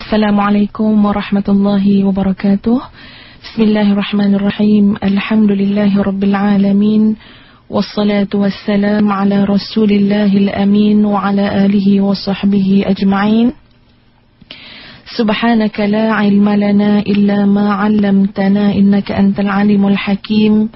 Assalamualaikum warahmatullahi wabarakatuh. Bismillahirrahmanirrahim. Alhamdulillahirabbil alamin. Wassalatu wassalamu ala Rasulillahil amin wa ala alihi wa sahbihi ajma'in. Subhanaka la ilma lana illa ma 'allamtana innaka antal alimul hakim.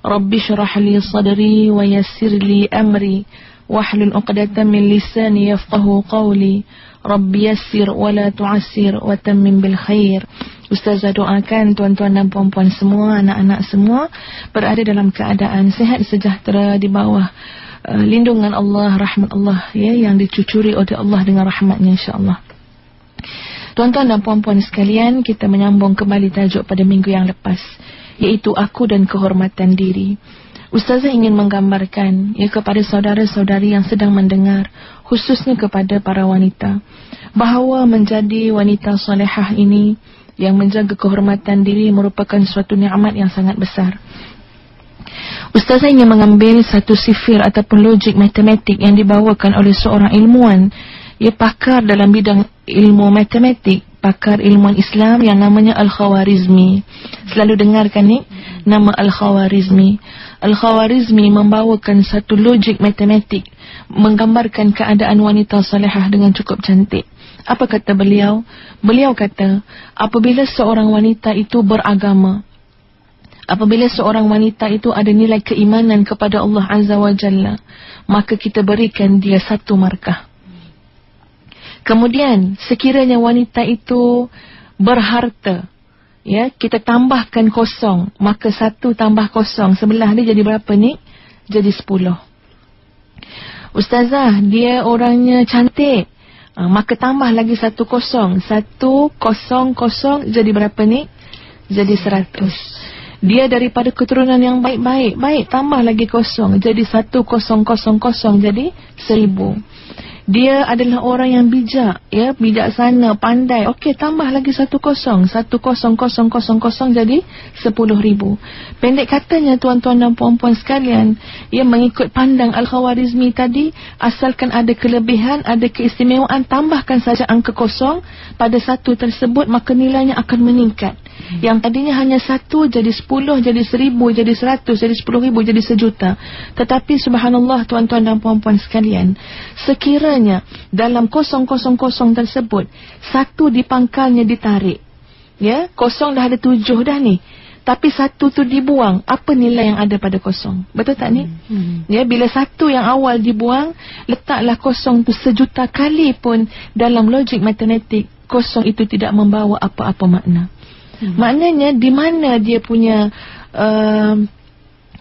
Rabbi shrah li sadri wa yassir li amri wahlul 'uqdatam min lisani yafqahu qawli. Rabbi yassir wa la tu'assir wa tammim bil khair. Ustazah doakan tuan-tuan dan puan-puan semua, anak-anak semua berada dalam keadaan sehat sejahtera di bawah lindungan Allah, rahmat Allah, ya, yang dicucuri oleh Allah dengan rahmatnya insya-Allah. Tuan-tuan dan puan-puan sekalian, kita menyambung kembali tajuk pada minggu yang lepas, iaitu aku dan kehormatan diri. Ustazah ingin menggambarkan, ya, kepada saudara-saudari yang sedang mendengar, khususnya kepada para wanita, bahawa menjadi wanita solehah ini yang menjaga kehormatan diri merupakan suatu nikmat yang sangat besar. Ustazah ingin mengambil satu sifir ataupun logik matematik yang dibawakan oleh seorang ilmuwan, ia pakar dalam bidang ilmu matematik, pakar ilmuwan Islam yang namanya Al-Khawarizmi. Selalu dengarkan ni nama Al-Khawarizmi. Al-Khawarizmi membawakan satu logik matematik menggambarkan keadaan wanita salihah dengan cukup cantik. Apa kata beliau? Beliau kata, apabila seorang wanita itu beragama, apabila seorang wanita itu ada nilai keimanan kepada Allah Azza wa Jalla, maka kita berikan dia satu markah. Kemudian, sekiranya wanita itu berharta, ya, kita tambahkan kosong, maka 1 tambah kosong, sebelah dia jadi berapa ni? Jadi 10. Ustazah, dia orangnya cantik, maka tambah lagi 1 kosong. 1 kosong kosong jadi berapa ni? Jadi 100. Dia daripada keturunan yang baik-baik, baik, tambah lagi kosong, jadi 1 kosong kosong kosong jadi 1000. Dia adalah orang yang bijak, ya, bijaksana, pandai. Okey, tambah lagi 1 kosong. 1 kosong kosong kosong kosong jadi 10,000. Pendek katanya, tuan-tuan dan puan-puan sekalian, ia mengikut pandang Al-Khawarizmi tadi, asalkan ada kelebihan, ada keistimewaan, tambahkan saja angka kosong pada 1 tersebut, maka nilainya akan meningkat. Yang tadinya hanya 1 jadi 10, jadi 1000, jadi 100, jadi 10,000, jadi 1,000,000. Tetapi subhanallah tuan-tuan dan puan-puan sekalian, sekiranya dalam kosong kosong kosong tersebut 1 di pangkalnya ditarik, ya, kosong dah ada 7 dah ni, tapi 1 tu dibuang, apa nilai yang ada pada kosong? Betul tak ni? Ya, bila 1 yang awal dibuang, letaklah kosong tu 1,000,000 kali pun dalam logik matematik, kosong itu tidak membawa apa-apa makna. Maknanya di mana dia punya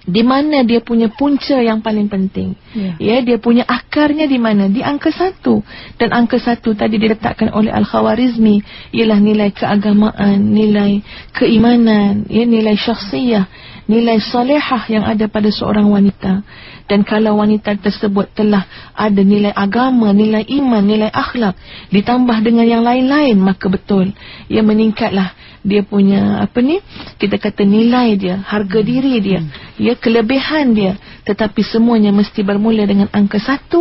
di mana dia punya punca yang paling penting, ya, dia punya akarnya di mana? Di angka 1. Dan angka 1 tadi diletakkan oleh Al-Khawarizmi ialah nilai keagamaan, nilai keimanan, ya, nilai syakhsiyah, nilai salihah yang ada pada seorang wanita. Dan kalau wanita tersebut telah ada nilai agama, nilai iman, nilai akhlak, ditambah dengan yang lain-lain, maka betul, ia meningkatlah dia punya, apa ni, kita kata nilai dia, harga diri dia, ya, kelebihan dia. Tetapi semuanya mesti bermula dengan angka 1,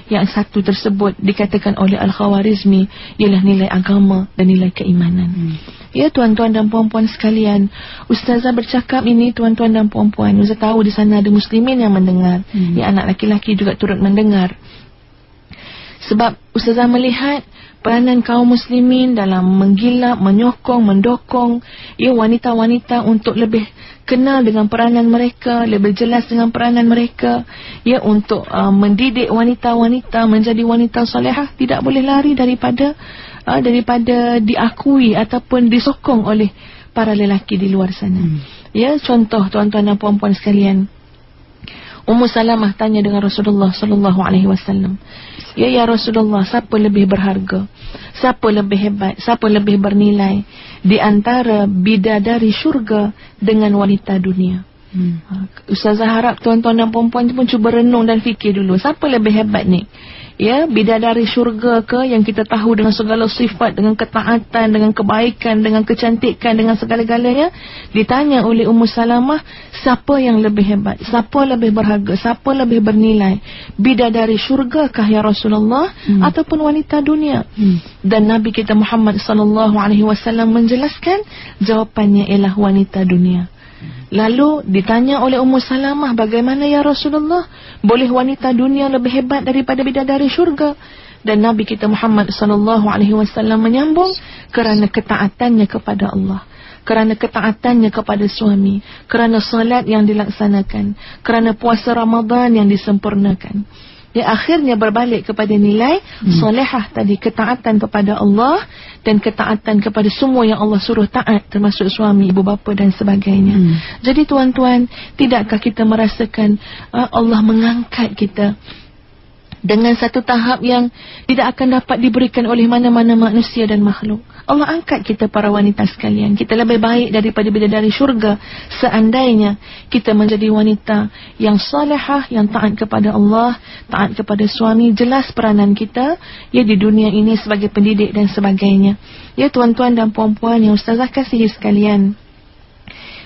yang 1 tersebut dikatakan oleh Al-Khawarizmi ialah nilai agama dan nilai keimanan. Ya, tuan-tuan dan puan-puan sekalian, Ustazah bercakap ini, tuan-tuan dan puan-puan, Ustazah tahu di sana ada muslimin yang mendengar, ya, anak laki-laki juga turut mendengar. Sebab Ustazah melihat peranan kaum muslimin dalam menggilap, menyokong, mendokong, ya, wanita-wanita untuk lebih kenal dengan peranan mereka, lebih jelas dengan peranan mereka, ya, untuk mendidik wanita-wanita menjadi wanita salihah. Tidak boleh lari daripada diakui ataupun disokong oleh para lelaki di luar sana. Ya, contoh tuan-tuan dan puan-puan sekalian, Ummu Salamah tanya dengan Rasulullah sallallahu alaihi wasallam, ya Rasulullah, siapa lebih berharga, siapa lebih hebat, siapa lebih bernilai di antara bidadari syurga dengan wanita dunia? Ustazah harap tuan-tuan dan puan-puan pun cuba renung dan fikir dulu, siapa lebih hebat ni? Ya, bidadari syurga ke yang kita tahu dengan segala sifat, dengan ketaatan, dengan kebaikan, dengan kecantikan, dengan segala-galanya? Ditanya oleh Ummu Salamah, siapa yang lebih hebat, siapa lebih berharga, siapa lebih bernilai, bidadari syurga kah ya Rasulullah ataupun wanita dunia? Dan Nabi kita Muhammad sallallahu alaihi wasallam menjelaskan, jawapannya ialah wanita dunia. Lalu ditanya oleh Ummu Salamah, bagaimana ya Rasulullah, boleh wanita dunia lebih hebat daripada bidadari syurga? Dan Nabi kita Muhammad sallallahu alaihi wasallam menyambung, kerana ketaatannya kepada Allah, kerana ketaatannya kepada suami, kerana salat yang dilaksanakan, kerana puasa Ramadan yang disempurnakan. Ya, akhirnya berbalik kepada nilai solehah tadi, ketaatan kepada Allah dan ketaatan kepada semua yang Allah suruh taat, termasuk suami, ibu bapa dan sebagainya. Jadi tuan-tuan, tidakkah kita merasakan Allah mengangkat kita dengan satu tahap yang tidak akan dapat diberikan oleh mana-mana manusia dan makhluk? Allah angkat kita para wanita sekalian. Kita lebih baik daripada bidadari syurga seandainya kita menjadi wanita yang salihah, yang taat kepada Allah, taat kepada suami. Jelas peranan kita ya di dunia ini sebagai pendidik dan sebagainya. Ya tuan-tuan dan puan-puan yang ustazah kasihi sekalian,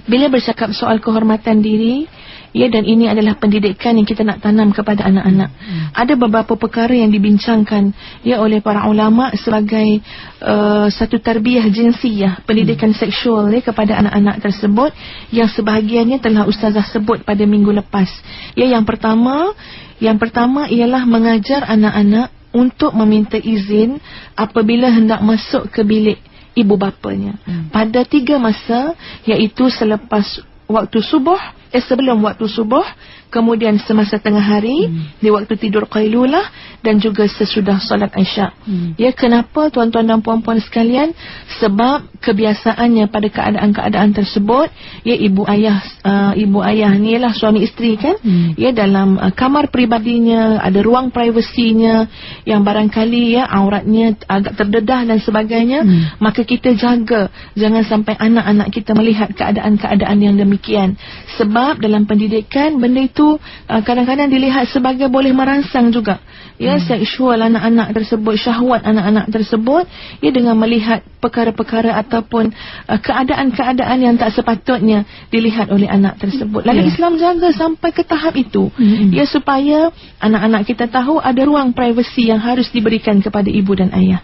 bila bercakap soal kehormatan diri, ya, dan ini adalah pendidikan yang kita nak tanam kepada anak-anak. Ada beberapa perkara yang dibincangkan ya oleh para ulama sebagai satu tarbiyah jinsiyah, pendidikan seksual ya kepada anak-anak tersebut, yang sebahagiannya telah ustazah sebut pada minggu lepas. Ya, yang pertama ialah mengajar anak-anak untuk meminta izin apabila hendak masuk ke bilik ibu bapanya pada 3 masa, iaitu selepas waktu subuh, sebelum waktu subuh, kemudian semasa tengah hari, di waktu tidur qailulah, dan juga sesudah solat Isyak. Ya, kenapa tuan-tuan dan puan-puan sekalian? Sebab kebiasaannya pada keadaan-keadaan tersebut, ya ibu ayah ni ialah suami isteri kan, ya dalam kamar peribadinya, ada ruang privasinya yang barangkali ya auratnya agak terdedah dan sebagainya, maka kita jaga jangan sampai anak-anak kita melihat keadaan-keadaan yang demikian. Sebab dalam pendidikan benda itu kadang-kadang dilihat sebagai boleh merangsang juga ya seksual anak-anak tersebut, syahwat anak-anak tersebut, ya dengan melihat perkara-perkara ataupun keadaan-keadaan yang tak sepatutnya dilihat oleh anak tersebut. Lalu Islam jaga sampai ke tahap itu, ya supaya anak-anak kita tahu ada ruang privasi yang harus diberikan kepada ibu dan ayah.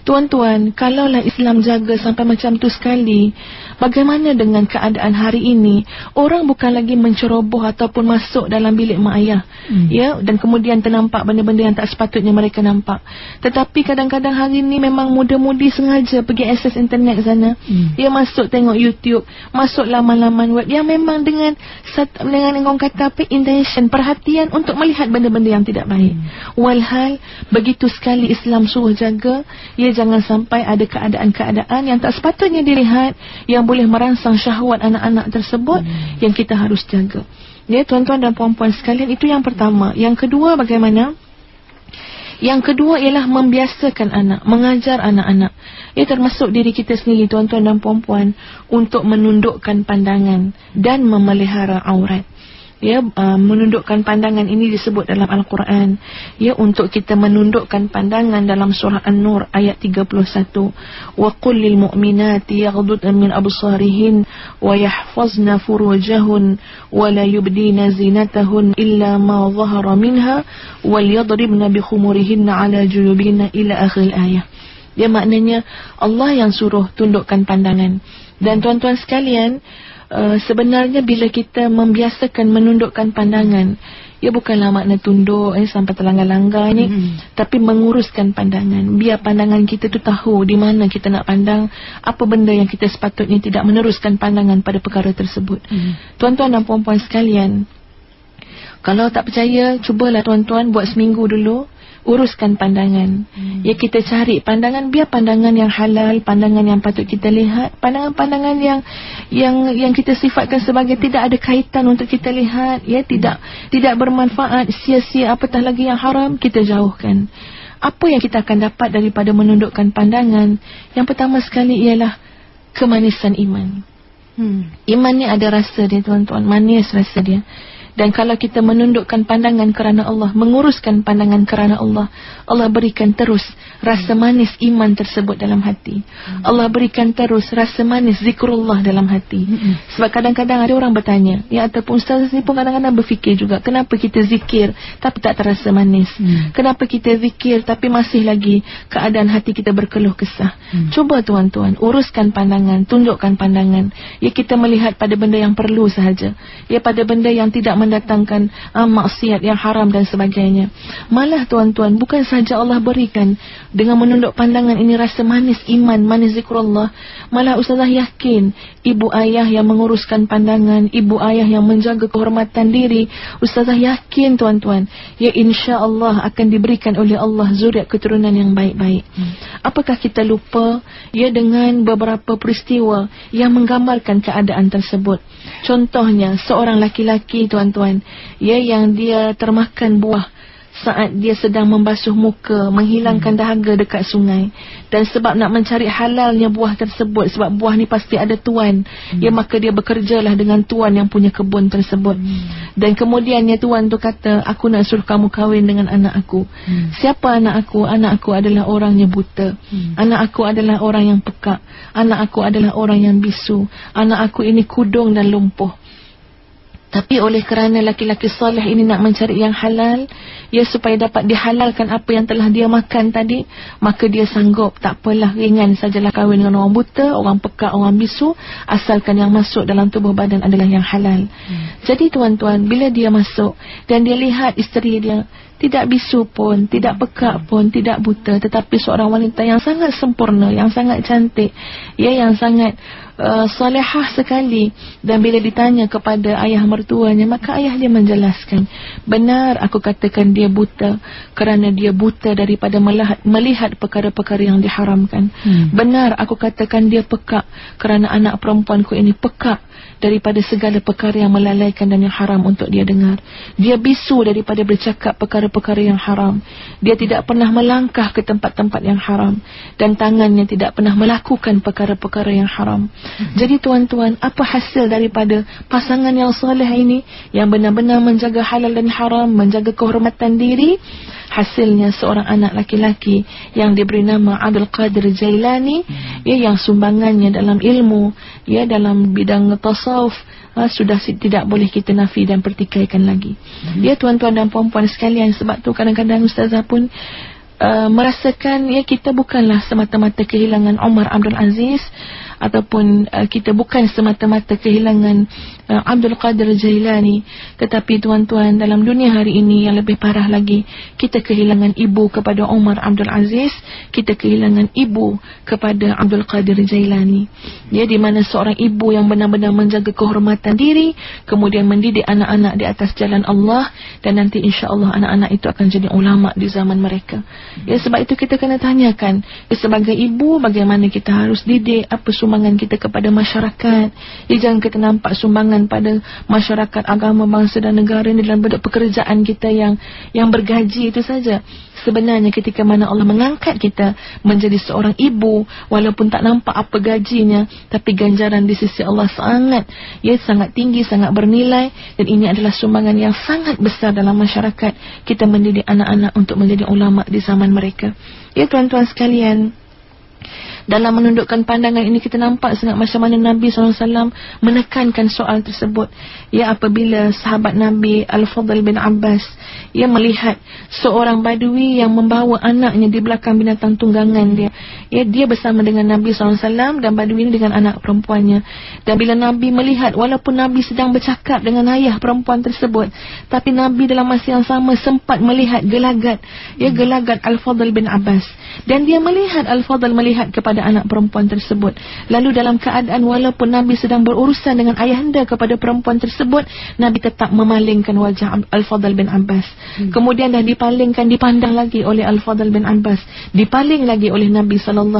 Tuan-tuan, kalaulah Islam jaga sampai macam tu sekali, bagaimana dengan keadaan hari ini? Orang bukan lagi menceroboh ataupun masuk dalam bilik mak ayah, ya, dan kemudian ternampak benda-benda yang tak sepatutnya mereka nampak. Tetapi kadang-kadang hari ini memang muda-mudi sengaja pergi akses internet sana, dia masuk tengok YouTube, masuk laman-laman web yang memang dengan orang kata apa, intention, perhatian untuk melihat benda-benda yang tidak baik. Walhal begitu sekali Islam suruh jaga, ya jangan sampai ada keadaan-keadaan yang tak sepatutnya dilihat yang boleh merangsang syahwat anak-anak tersebut, yang kita harus jaga. Ya tuan-tuan dan puan-puan sekalian, itu yang pertama. Yang kedua bagaimana? Yang kedua ialah membiasakan anak, mengajar anak-anak, ya termasuk diri kita sendiri tuan-tuan dan puan-puan, untuk menundukkan pandangan dan memelihara aurat. Ya, menundukkan pandangan ini disebut dalam Al-Quran, ya, untuk kita menundukkan pandangan dalam surah An-Nur ayat 31. Wa qul lil mu'minati yaghdudna min absarihin wa yahfazna furujahun wa la yubdina zinatahun illa ma dhahara minha wal yadribna bi khumurihinna ala juyubihinna ila akhir ayat. Ya, maknanya Allah yang suruh tundukkan pandangan. Dan tuan-tuan sekalian, sebenarnya bila kita membiasakan menundukkan pandangan, ya bukanlah makna tunduk sampai terlanggar-langgar ni, tapi menguruskan pandangan. Biar pandangan kita tu tahu di mana kita nak pandang, apa benda yang kita sepatutnya tidak meneruskan pandangan pada perkara tersebut. Tuan-tuan dan puan-puan sekalian, kalau tak percaya, cubalah tuan-tuan buat seminggu dulu, uruskan pandangan. Ya, kita cari pandangan, biar pandangan yang halal, pandangan yang patut kita lihat, pandangan-pandangan yang kita sifatkan sebagai tidak ada kaitan untuk kita lihat, ya, tidak bermanfaat, sia-sia, apatah lagi yang haram, kita jauhkan. Apa yang kita akan dapat daripada menundukkan pandangan? Yang pertama sekali ialah kemanisan iman. Iman ni ada rasa dia, tuan-tuan, manis rasa dia. Dan kalau kita menundukkan pandangan kerana Allah, menguruskan pandangan kerana Allah, Allah berikan terus rasa manis iman tersebut dalam hati. Allah berikan terus rasa manis zikrullah dalam hati. Sebab kadang-kadang ada orang bertanya, ya, ataupun ustaz ni pun kadang-kadang berfikir juga, kenapa kita zikir tapi tak terasa manis? Kenapa kita zikir tapi masih lagi keadaan hati kita berkeluh kesah? Cuba tuan-tuan, uruskan pandangan, tunjukkan pandangan. Ya, kita melihat pada benda yang perlu sahaja. Ya, pada benda yang tidak mendatangkan maksiat yang haram dan sebagainya. Malah tuan-tuan, bukan sahaja Allah berikan dengan menunduk pandangan ini rasa manis iman, manis zikrullah, malah ustazah yakin ibu ayah yang menguruskan pandangan, ibu ayah yang menjaga kehormatan diri, ustazah yakin tuan-tuan, ya, insya-Allah akan diberikan oleh Allah zuriat keturunan yang baik-baik. Apakah kita lupa, ya, dengan beberapa peristiwa yang menggambarkan keadaan tersebut? Contohnya seorang laki-laki, tuan-tuan, ya, yang dia termakan buah saat dia sedang membasuh muka, menghilangkan dahaga dekat sungai. Dan sebab nak mencari halalnya buah tersebut, sebab buah ni pasti ada tuan, ya, maka dia bekerjalah dengan tuan yang punya kebun tersebut. Dan kemudiannya tuan tu kata, aku nak suruh kamu kahwin dengan anak aku. Siapa anak aku? Anak aku adalah orangnya buta. Anak aku adalah orang yang pekak. Anak aku adalah orang yang bisu. Anak aku ini kudung dan lumpuh. Tapi oleh kerana laki-laki soleh ini nak mencari yang halal, ya, supaya dapat dihalalkan apa yang telah dia makan tadi, maka dia sanggup, tak apalah, ringan sajalah kahwin dengan orang buta, orang pekak, orang bisu, asalkan yang masuk dalam tubuh badan adalah yang halal. Jadi tuan-tuan, bila dia masuk dan dia lihat isteri dia tidak bisu pun, tidak pekak pun, tidak buta, tetapi seorang wanita yang sangat sempurna, yang sangat cantik, ya, yang sangat salihah sekali. Dan bila ditanya kepada ayah mertuanya, maka ayah dia menjelaskan, benar aku katakan dia buta kerana dia buta daripada melihat perkara-perkara yang diharamkan. Benar aku katakan dia pekak kerana anak perempuanku ini pekak daripada segala perkara yang melalaikan dan yang haram untuk dia dengar. Dia bisu daripada bercakap perkara-perkara yang haram. Dia tidak pernah melangkah ke tempat-tempat yang haram, dan tangannya tidak pernah melakukan perkara-perkara yang haram. Jadi tuan-tuan, apa hasil daripada pasangan yang soleh ini, yang benar-benar menjaga halal dan haram, menjaga kehormatan diri? Hasilnya seorang anak laki-laki yang diberi nama Abdul Qadir Jailani, ya, yang sumbangannya dalam ilmu, ya, dalam bidang tasawuf, sudah tidak boleh kita nafi dan pertikaikan lagi. Ya, tuan-tuan dan puan-puan sekalian, sebab tu kadang-kadang ustazah pun merasakan, ya, kita bukanlah semata-mata kehilangan Umar Abdul Aziz, ataupun kita bukan semata-mata kehilangan Abdul Qadir Jailani, tetapi tuan-tuan, dalam dunia hari ini yang lebih parah lagi, kita kehilangan ibu kepada Umar Abdul Aziz, kita kehilangan ibu kepada Abdul Qadir Jailani, ya, di mana seorang ibu yang benar-benar menjaga kehormatan diri, kemudian mendidik anak-anak di atas jalan Allah, dan nanti insya-Allah anak-anak itu akan jadi ulama di zaman mereka. Ya, sebab itu kita kena tanyakan, ya, sebagai ibu, bagaimana kita harus didik, apa sumbangan kita kepada masyarakat. Ya, jangan kita nampak sumbangan pada masyarakat, agama, bangsa dan negara ini dalam bentuk pekerjaan kita yang bergaji itu saja. Sebenarnya ketika mana Allah mengangkat kita menjadi seorang ibu, walaupun tak nampak apa gajinya, tapi ganjaran di sisi Allah sangat tinggi, sangat bernilai, dan ini adalah sumbangan yang sangat besar dalam masyarakat, kita mendidik anak-anak untuk menjadi ulama di zaman mereka. Ya, tuan-tuan sekalian, dalam menundukkan pandangan ini kita nampak sangat macam mana Nabi SAW menekankan soal tersebut. Ya, apabila sahabat Nabi Al-Fadl bin Abbas, ia melihat seorang badui yang membawa anaknya di belakang binatang tunggangan dia. Ya, dia bersama dengan Nabi SAW dan badui ini dengan anak perempuannya. Dan bila Nabi melihat, walaupun Nabi sedang bercakap dengan ayah perempuan tersebut, tapi Nabi dalam masa yang sama sempat melihat gelagat Al-Fadl bin Abbas. Dan dia melihat Al-Fadl melihat kepada kepada anak perempuan tersebut. Lalu dalam keadaan walaupun Nabi sedang berurusan dengan ayahanda kepada perempuan tersebut, Nabi tetap memalingkan wajah Al-Fadl bin Abbas. Kemudian dah dipalingkan, dipandang lagi oleh Al-Fadl bin Abbas, dipaling lagi oleh Nabi SAW.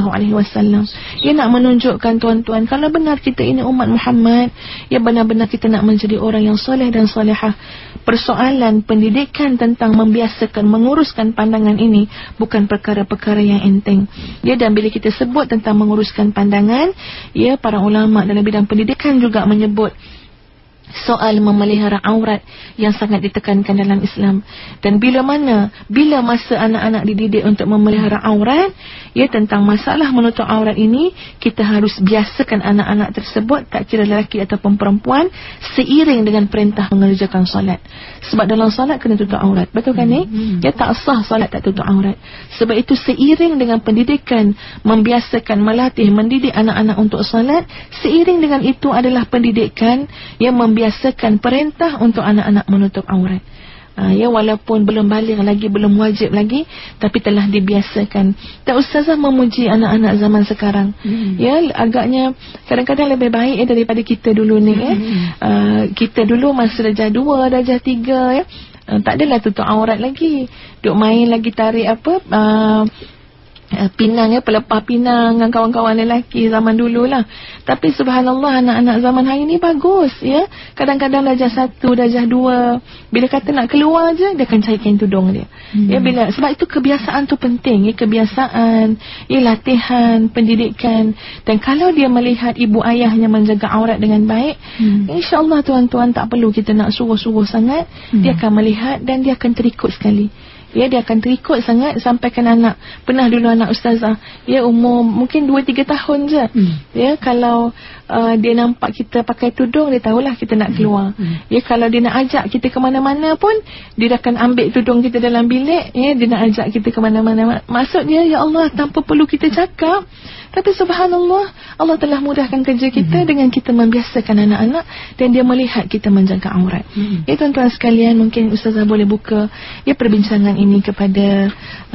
Ia nak menunjukkan, tuan-tuan, kalau benar kita ini umat Muhammad, ya benar-benar kita nak menjadi orang yang soleh dan solehah, persoalan pendidikan tentang membiasakan, menguruskan pandangan ini bukan perkara-perkara yang enteng. Ya, dan bila kita sebut tentang menguruskan pandangan, ya, para ulama dalam bidang pendidikan juga menyebut soal memelihara aurat yang sangat ditekankan dalam Islam. Dan bila masa anak-anak dididik untuk memelihara aurat, ya, tentang masalah menutup aurat ini, kita harus biasakan anak-anak tersebut, tak kira lelaki ataupun perempuan, seiring dengan perintah mengerjakan solat. Sebab dalam solat kena tutup aurat, betul kan ni? Ya, tak sah solat tak tutup aurat. Sebab itu seiring dengan pendidikan, membiasakan, melatih, mendidik anak-anak untuk solat, seiring dengan itu adalah pendidikan yang membiasakan perintah untuk anak-anak menutup aurat. Ya, walaupun belum balik lagi, belum wajib lagi, tapi telah dibiasakan. Tak ustazah memuji anak-anak zaman sekarang. Ya, agaknya kadang-kadang lebih baik daripada kita dulu ni. Kita dulu masa darjah 2, darjah 3, ya, tak adalah tutup aurat lagi. Duk main lagi, tarik pinang, ya, pelepah pinang dengan kawan-kawan lelaki zaman dulu lah. Tapi subhanallah, anak-anak zaman hari ni bagus, ya. Kadang-kadang darjah 1, darjah 2, bila kata nak keluar je, dia akan cari kain tudung dia. Ya, sebab itu kebiasaan tu penting, ya, kebiasaan, ya, latihan, pendidikan. Dan kalau dia melihat ibu ayahnya menjaga aurat dengan baik, insya-Allah tuan-tuan, tak perlu kita nak suruh-suruh sangat, dia akan melihat dan dia akan terikut sekali. Ya, dia akan terikut sangat. Sampaikan anak, pernah dulu anak ustazah, ya, umur mungkin 2-3 tahun je. Ya, kalau dia nampak kita pakai tudung, dia tahulah kita nak keluar. Ya, kalau dia nak ajak kita ke mana-mana pun, dia akan ambil tudung kita dalam bilik, ya, dia nak ajak kita ke mana-mana. Maksudnya, ya Allah, tanpa perlu kita cakap, tapi subhanallah, Allah telah mudahkan kerja kita dengan kita membiasakan anak-anak dan dia melihat kita menjaga aurat. Ya, tuan-tuan sekalian, mungkin ustazah boleh buka, ya, perbincangan ini kepada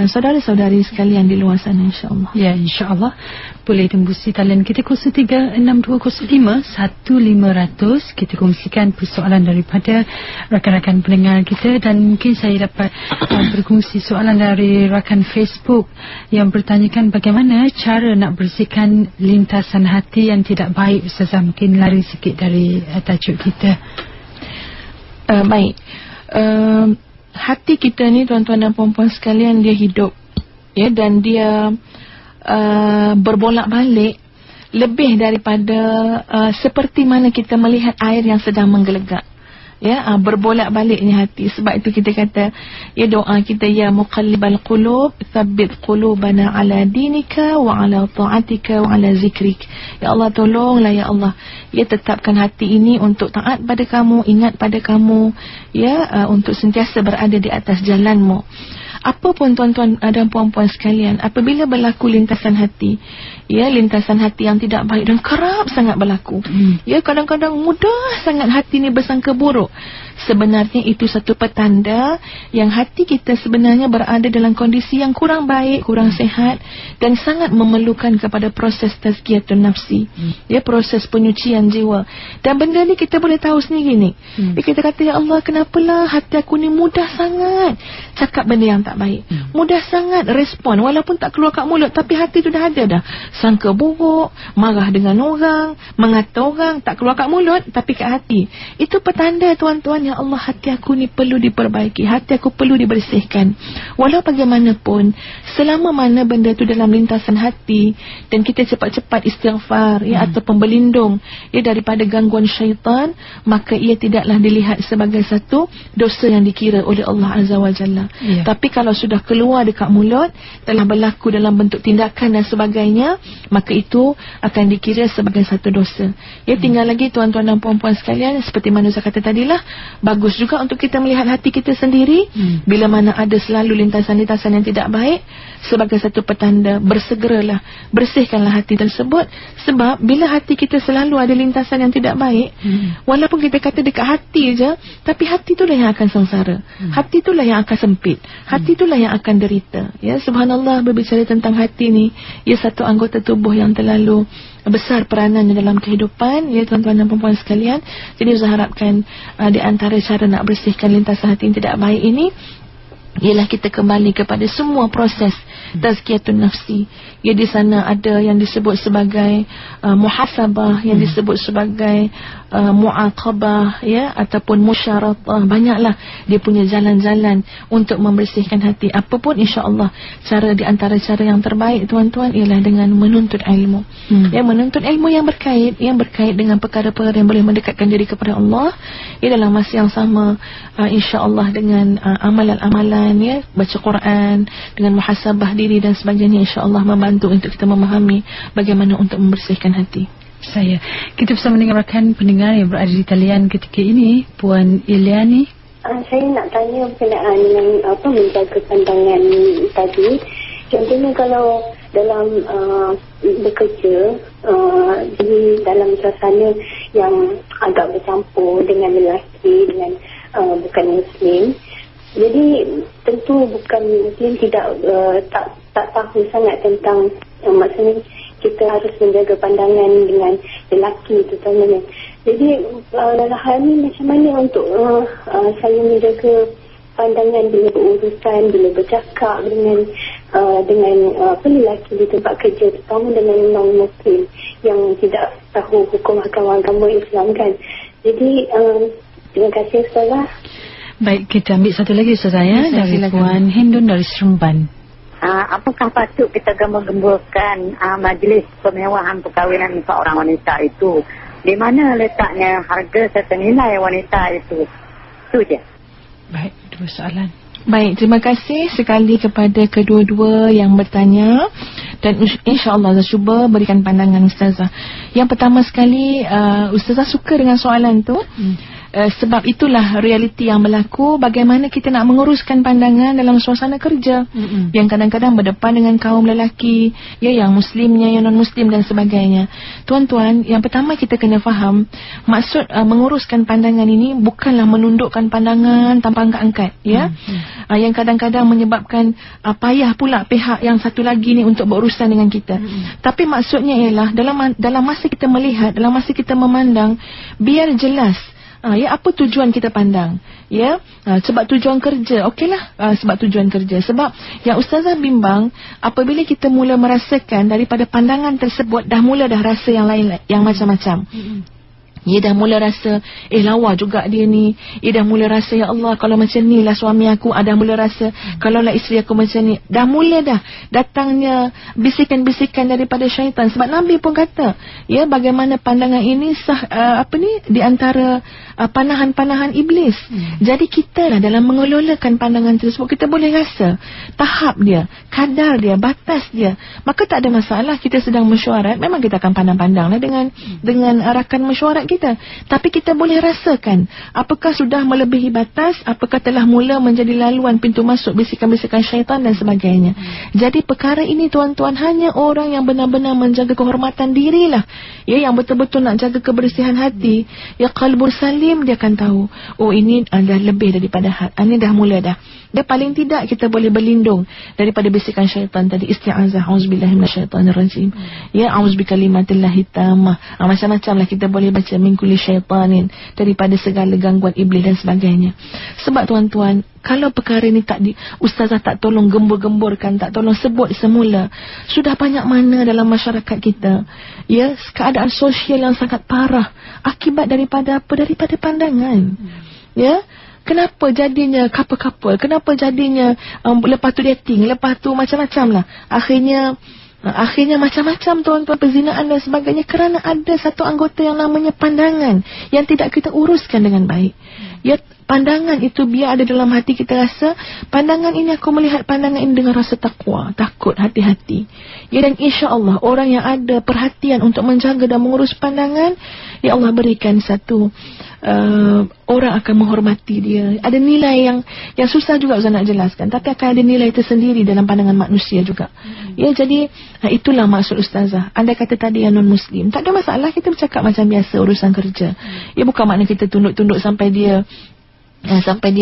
saudara-saudari sekalian di luar sana, insya-Allah. Ya, insya-Allah. Boleh tembusi talian kita 0362051500. Kita kongsikan persoalan daripada rakan-rakan pendengar kita, dan mungkin saya dapat berkongsi soalan dari rakan Facebook yang bertanyakan bagaimana cara nak bersihkan lintasan hati yang tidak baik. Ustazah, mungkin lari sikit dari tajuk kita. Baik. Hati kita ni, tuan-tuan dan puan-puan sekalian, dia hidup, ya, dan dia berbolak-balik lebih daripada seperti mana kita melihat air yang sedang menggelegak. Ya, berbolak-baliknya hati. Sebab itu kita kata, ya, doa kita, ya muqallibal qulub, tsabbit qulubana ala dinika wa ala ta'atika wa ala zikrik. Ya Allah, tolonglah ya Allah, ya, tetapkan hati ini untuk taat pada kamu, ingat pada kamu, ya, untuk sentiasa berada di atas jalanmu. Apapun tuan-tuan dan puan-puan sekalian, apabila berlaku lintasan hati, ya, lintasan hati yang tidak baik dan kerap sangat berlaku, ya, kadang-kadang mudah sangat hati ni bersangka buruk, sebenarnya itu satu petanda yang hati kita sebenarnya berada dalam kondisi yang kurang baik, kurang sehat, dan sangat memerlukan kepada proses tazkiyatun nafsi, ya, proses penyucian jiwa. Dan benda ni kita boleh tahu sendiri ni. Kita kata, ya Allah, kenapalah hati aku ni mudah sangat cakap benda yang tak baik, mudah sangat respon, walaupun tak keluar kat mulut, tapi hati tu dah ada dah, sangka buruk, marah dengan orang, mengata orang, tak keluar kat mulut tapi kat hati. Itu petanda, tuan-tuan, ya Allah, hati aku ni perlu diperbaiki, hati aku perlu dibersihkan. Walau bagaimanapun, selama mana benda tu dalam lintasan hati, dan kita cepat-cepat istighfar, ya, ataupun berlindung, ya, daripada gangguan syaitan, maka ia tidaklah dilihat sebagai satu dosa yang dikira oleh Allah Azza wa Jalla. Tapi kalau sudah keluar dekat mulut, telah berlaku dalam bentuk tindakan dan sebagainya, maka itu akan dikira sebagai satu dosa. Ya, tinggal lagi tuan-tuan dan puan-puan sekalian, seperti mana saya kata tadilah, Bagus juga untuk kita melihat hati kita sendiri. Bila mana ada selalu lintasan-lintasan yang tidak baik, sebagai satu petanda, bersegeralah, bersihkanlah hati tersebut. Sebab bila hati kita selalu ada lintasan yang tidak baik, walaupun kita kata dekat hati je, tapi hati itulah yang akan sengsara. Hati itulah yang akan sempit. Hati itulah yang akan derita. Ya, subhanallah, berbicara tentang hati ni, ia satu anggota tubuh yang terlalu besar peranannya dalam kehidupan, ya tuan-tuan dan puan-puan sekalian. Jadi saya harapkan di antara cara nak bersihkan lintasan hati yang tidak baik ini ialah kita kembali kepada semua proses tazkiyatun nafsi. Ya, di sana ada yang disebut sebagai muhasabah, yang disebut sebagai muaqabah, ya, ataupun musyaratah. Banyaklah dia punya jalan-jalan untuk membersihkan hati. Apapun, insya-Allah cara di antara cara yang terbaik tuan-tuan ialah dengan menuntut ilmu. Ya, menuntut ilmu yang berkait dengan perkara-perkara yang boleh mendekatkan diri kepada Allah. Ia dalam masa yang sama insya-Allah dengan amalan-amalan, ya, baca Quran, dengan muhasabah diri dan sebagainya, insya-Allah membantu untuk kita memahami bagaimana untuk membersihkan hati. Kita bisa mendengarkan pendengar yang berada di talian ketika ini, Puan Iliani. Saya nak tanya berkenaan dengan menjaga pandangan tadi. Contohnya kalau dalam bekerja, jadi dalam suasana yang agak bercampur dengan lelaki, dengan bukan Muslim. Jadi tentu bukan Muslim tak tahu sangat tentang maksudnya kita harus menjaga pandangan dengan lelaki terutamanya. Jadi dalam hal ni macam mana untuk saya menjaga pandangan bila berurusan, bila bercakap dengan lelaki di tempat kerja, terutama dengan non-Muslim yang tidak tahu hukum agama Islam kan. Jadi terima kasih Ustazah. Baik, kita ambil satu lagi Ustazah, ya, dari Puan Hindun dari Seremban. Apakah patut kita gembur-gemburkan majlis pemewahan perkahwinan untuk orang wanita itu? Di mana letaknya harga serta nilai wanita itu? Itu je. Baik, dua soalan. Baik, terima kasih sekali kepada kedua-dua yang bertanya. Dan insya-Allah saya cuba berikan pandangan Ustazah. Yang pertama sekali, Ustazah suka dengan soalan tu. Sebab itulah realiti yang berlaku. Bagaimana kita nak menguruskan pandangan dalam suasana kerja yang kadang-kadang berdepan dengan kaum lelaki, ya, yang muslimnya, yang non-muslim dan sebagainya. Tuan-tuan, yang pertama kita kena faham, maksud menguruskan pandangan ini bukanlah menundukkan pandangan tanpa angkat-angkat, ya. Yang kadang-kadang menyebabkan payah pula pihak yang satu lagi ni untuk berurusan dengan kita. Tapi maksudnya ialah dalam masa kita melihat, dalam masa kita memandang, biar jelas ya, apa tujuan kita pandang, ya. Sebab tujuan kerja, okeylah, sebab tujuan kerja. Sebab yang Ustazah bimbang, apabila kita mula merasakan daripada pandangan tersebut dah rasa yang lain, yang macam-macam. Ia dah mula rasa, lawa juga dia ni. Ia dah mula rasa, ya Allah, kalau macam ni lah suami aku. Dah mula rasa, kalau lah isteri aku macam ni. Dah mula datangnya bisikan-bisikan daripada syaitan. Sebab Nabi pun kata, ya, bagaimana pandangan ini di antara panahan-panahan iblis. Jadi kita lah dalam mengelolakan pandangan tersebut, kita boleh rasa tahap dia, kadar dia, batas dia. Maka tak ada masalah kita sedang mesyuarat. Memang kita akan pandang-pandang lah dengan rakan mesyuarat kita. Tapi kita boleh rasakan apakah sudah melebihi batas, apakah telah mula menjadi laluan pintu masuk bisikan-bisikan syaitan dan sebagainya. Jadi perkara ini tuan-tuan, hanya orang yang benar-benar menjaga kehormatan dirilah, ya, yang betul-betul nak jaga kebersihan hati, ya, qalbur salim, dia akan tahu, oh ini dah lebih daripada had, ini dah mula dah. Dan paling tidak kita boleh berlindung daripada bisikan syaitan tadi. Isti'azah, auzubillahi minasyaitanirrajim, ya, auzubikalimatillahit tammah. Macam-macam lah kita boleh baca, min kulli syaitanin, daripada segala gangguan iblis dan sebagainya. Sebab tuan-tuan, kalau perkara ni Ustazah tak tolong gembur-gemburkan, tak tolong sebut semula, sudah banyak mana dalam masyarakat kita, ya, keadaan sosial yang sangat parah akibat daripada apa? Daripada pandangan, ya. Kenapa jadinya couple-couple? Kenapa jadinya lepas tu dating, lepas tu macam-macam lah. Akhirnya macam-macam tuan-tuan, perzinaan dan sebagainya, kerana ada satu anggota yang namanya pandangan yang tidak kita uruskan dengan baik. Ya, Pandangan itu biar ada dalam hati kita rasa, pandangan ini aku melihat pandangan ini dengan rasa takwa, takut, hati-hati. Ya, dan insya-Allah orang yang ada perhatian untuk menjaga dan mengurus pandangan, ya Allah berikan satu orang akan menghormati dia. Ada nilai yang susah juga Ustaz nak jelaskan, tapi akan ada nilai tersendiri dalam pandangan manusia juga. Ya, jadi itulah maksud Ustazah. Anda kata tadi yang non-Muslim, tak ada masalah, kita bercakap macam biasa urusan kerja. Ya, bukan makna kita tunduk-tunduk sampai dia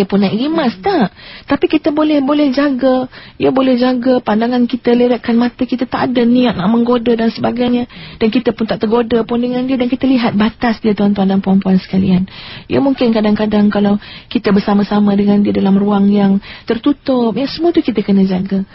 pun naik rimas, tak. Tapi kita boleh jaga, ya, boleh jaga pandangan kita, leratkan mata kita, tak ada niat nak menggoda dan sebagainya, dan kita pun tak tergoda pun dengan dia, dan kita lihat batas dia, tuan-tuan dan puan-puan sekalian. Ya, mungkin kadang-kadang kalau kita bersama-sama dengan dia dalam ruang yang tertutup, ya, semua tu kita kena jaga.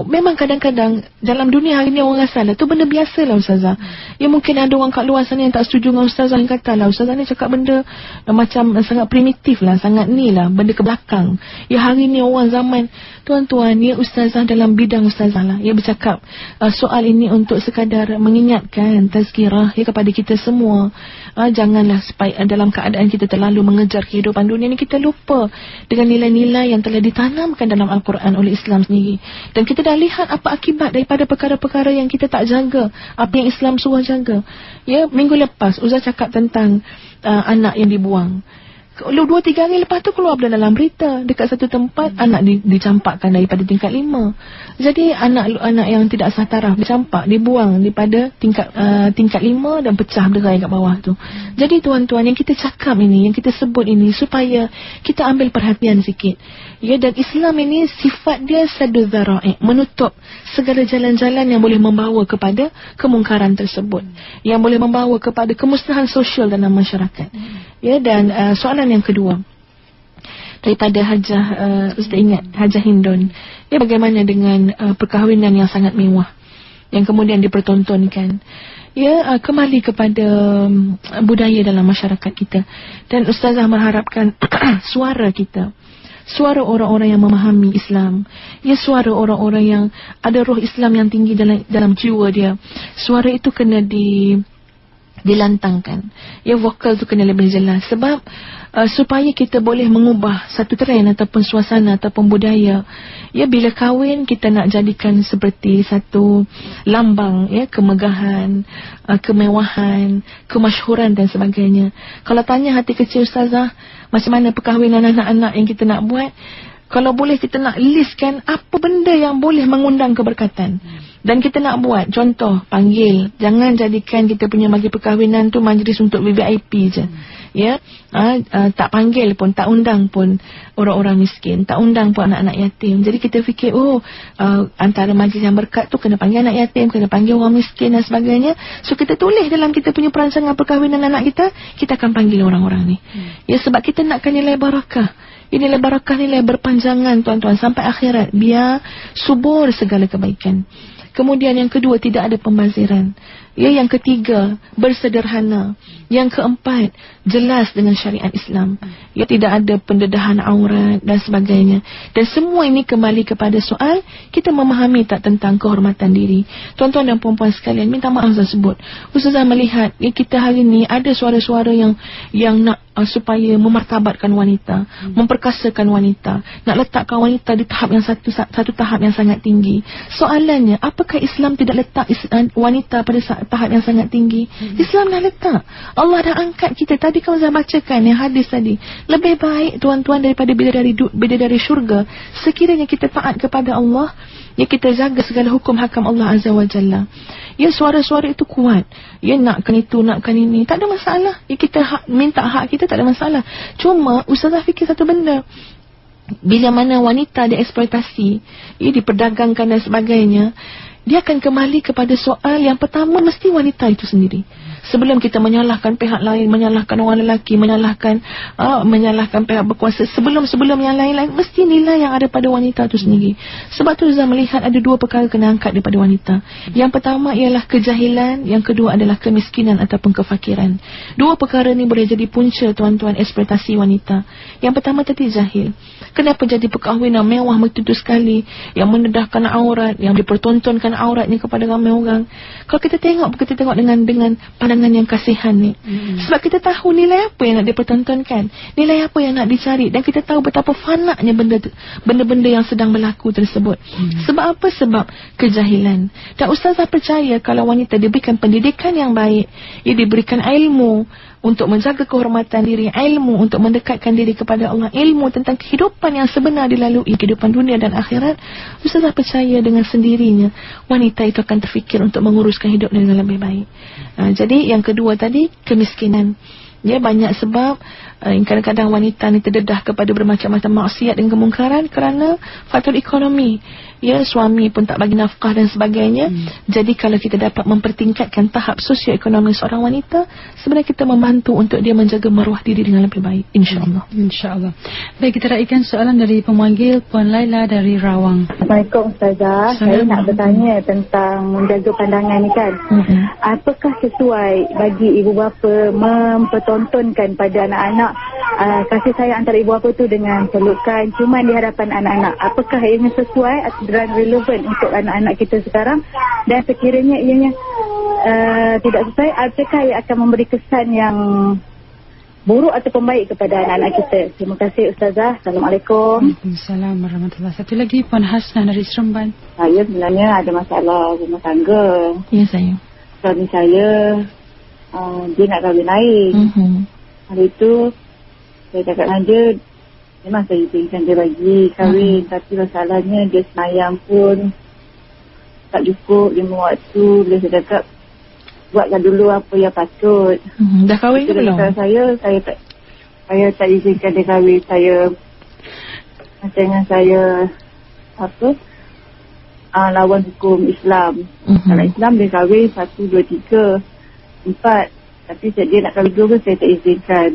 Memang kadang-kadang dalam dunia hari ni orang rasa lah tu benda biasa lah Ustazah. Ya, mungkin ada orang kat luar sana yang tak setuju dengan Ustazah, yang kata lah Ustazah ni cakap benda macam sangat primitif lah, sangat ni lah, benda ke belakang. Ya, hari ni orang zaman, tuan-tuan, ya, Ustazah dalam bidang Ustazah lah, ya, bercakap soal ini untuk sekadar mengingatkan, tazkirah, ya, kepada kita semua. Janganlah supaya dalam keadaan kita terlalu mengejar kehidupan dunia ni, kita lupa dengan nilai-nilai yang telah ditanamkan dalam Al-Quran oleh Islam sendiri. Dan kita dah lihat apa akibat daripada perkara-perkara yang kita tak jaga, apa yang Islam suruh jaga. Ya, minggu lepas Ustaz cakap tentang anak yang dibuang. 2-3 hari lepas tu keluar dalam berita, dekat satu tempat anak dicampakkan daripada tingkat 5. Jadi anak yang tidak sah taraf dicampak, dibuang daripada tingkat 5 dan pecah berderai kat bawah tu. Jadi tuan-tuan, yang kita cakap ini, yang kita sebut ini, supaya kita ambil perhatian sikit. Ya, dan Islam ini sifat dia saddu dzara'i', menutup segala jalan-jalan yang boleh membawa kepada kemungkaran tersebut, yang boleh membawa kepada kemusnahan sosial dalam masyarakat. Ya, dan soalan yang kedua daripada Hajah, Ustaz ingat Hajah Hindun, ya, bagaimana dengan perkahwinan yang sangat mewah yang kemudian dipertontonkan? Ya, kembali kepada budaya dalam masyarakat kita, dan Ustazah mengharapkan suara kita, suara orang-orang yang memahami Islam, ya, suara orang-orang yang ada roh Islam yang tinggi dalam jiwa dia, suara itu kena dilantangkan. Ya, vokal tu kena lebih jelas, sebab supaya kita boleh mengubah satu trend ataupun suasana ataupun budaya. Ya, bila kahwin kita nak jadikan seperti satu lambang, ya, kemegahan, kemewahan, kemasyhuran dan sebagainya. Kalau tanya hati kecil Ustazah, macam mana perkahwinan anak-anak yang kita nak buat, kalau boleh kita nak listkan apa benda yang boleh mengundang keberkatan. Dan kita nak buat, contoh, panggil. Jangan jadikan kita punya bagi perkahwinan tu majlis untuk VVIP je. Ya, tak panggil pun, tak undang pun orang-orang miskin, tak undang pun anak-anak yatim. Jadi kita fikir, antara majlis yang berkat tu kena panggil anak yatim, kena panggil orang miskin dan sebagainya. So kita tulis dalam kita punya perancangan perkahwinan anak kita akan panggil orang-orang ni. Ya, sebab kita nakkan nilai barakah. Nilai barakah, nilai berpanjangan tuan-tuan sampai akhirat, biar subur segala kebaikan. Kemudian yang kedua, tidak ada pembaziran. Ya, yang ketiga, bersederhana. Yang keempat, jelas dengan syariat Islam. Ya, tidak ada pendedahan aurat dan sebagainya. Dan semua ini kembali kepada soal kita memahami tak tentang kehormatan diri. Tuan-tuan dan puan-puan sekalian, minta maaf saya sebut, Ustazah melihat kita hari ini ada suara-suara yang nak supaya memartabatkan wanita, memperkasakan wanita, nak letakkan wanita di tahap yang satu tahap yang sangat tinggi. Soalannya, apakah Islam tidak letak wanita pada tahap yang sangat tinggi? Islam dah letak. Allah dah angkat kita. Tadi kau saya bacakan yang hadis tadi. Lebih baik tuan-tuan daripada bidadari syurga, sekiranya kita taat kepada Allah, ya, kita jaga segala hukum hakam Allah Azza wa Jalla. Ya, suara-suara itu kuat. Ya, nakkan itu, nakkan ini, tak ada masalah. Ya, kita minta hak kita, tak ada masalah. Cuma Ustazah fikir satu benda, bila mana wanita dieksploitasi, ya, diperdagangkan dan sebagainya, dia akan kembali kepada soal yang pertama, mesti wanita itu sendiri. Sebelum kita menyalahkan pihak lain, menyalahkan orang lelaki, menyalahkan pihak berkuasa, sebelum yang lain-lain, mesti nilai yang ada pada wanita itu sendiri. Sebab tu Zah melihat ada dua perkara kena angkat daripada wanita. Yang pertama ialah kejahilan, yang kedua adalah kemiskinan ataupun kefakiran. Dua perkara ni boleh jadi punca tuan-tuan eksploitasi wanita. Yang pertama tadi jahil. Kenapa jadi perkahwinan mewah begitu sekali, yang mendedahkan aurat, yang dipertontonkan auratnya kepada ramai orang? Kalau kita tengok dengan pandangan pandangan yang kasihan ni. Sebab kita tahu nilai apa yang nak dipertontonkan, nilai apa yang nak dicari, dan kita tahu betapa fanaknya benda-benda yang sedang berlaku tersebut. Sebab apa? Sebab kejahilan. Dan ustazah percaya kalau wanita diberikan pendidikan yang baik, ia diberikan ilmu untuk menjaga kehormatan diri, ilmu untuk mendekatkan diri kepada Allah, ilmu tentang kehidupan yang sebenar dilalui, kehidupan dunia dan akhirat, ustazah percaya dengan sendirinya wanita itu akan terfikir untuk menguruskan hidupnya dengan lebih baik. Jadi yang kedua tadi, kemiskinan. Ya, banyak sebab kadang-kadang wanita ni terdedah kepada bermacam-macam maksiat dan kemungkaran kerana faktor ekonomi. Ya, suami pun tak bagi nafkah dan sebagainya. Jadi kalau kita dapat mempertingkatkan tahap sosioekonomi seorang wanita, sebenarnya kita membantu untuk dia menjaga maruah diri dengan lebih baik, insya-Allah. Insya-Allah. Baik, kita raikan soalan dari pemanggil Puan Laila dari Rawang. Assalamualaikum Ustazah. Saya nak bertanya tentang menjaga pandangan ni kan. Apakah sesuai bagi ibu bapa mempertontonkan pada anak-anak kasih sayang antara ibu bapa tu dengan pelukan cuma di hadapan anak-anak? Apakah ianya sesuai dan relevan untuk anak-anak kita sekarang? Dan sekiranya ianya tidak sesuai, apakah ia akan memberi kesan yang buruk ataupun baik kepada anak-anak kita? Terima kasih Ustazah. Assalamualaikum. Waalaikumsalam warahmatullahi. Satu lagi Puan Hasnah dari Seremban. Saya sebenarnya ada masalah rumah tangga. Ya, saya. Suami saya dia nak kahwin lain. Hari itu saya cakap dengan dia, memang saya izinkan dia bagi kahwin, tapi masalahnya dia semayang pun tak cukup 5 waktu. Bila saya cakap, buatlah dulu apa yang patut. Dah kahwin ke belum? Saya tak izinkan dia kahwin. Saya macam saya lawan hukum Islam. Kalau Islam dia kahwin 1, 2, 3, 4. Tapi dia nak kahwin 2 saya tak izinkan.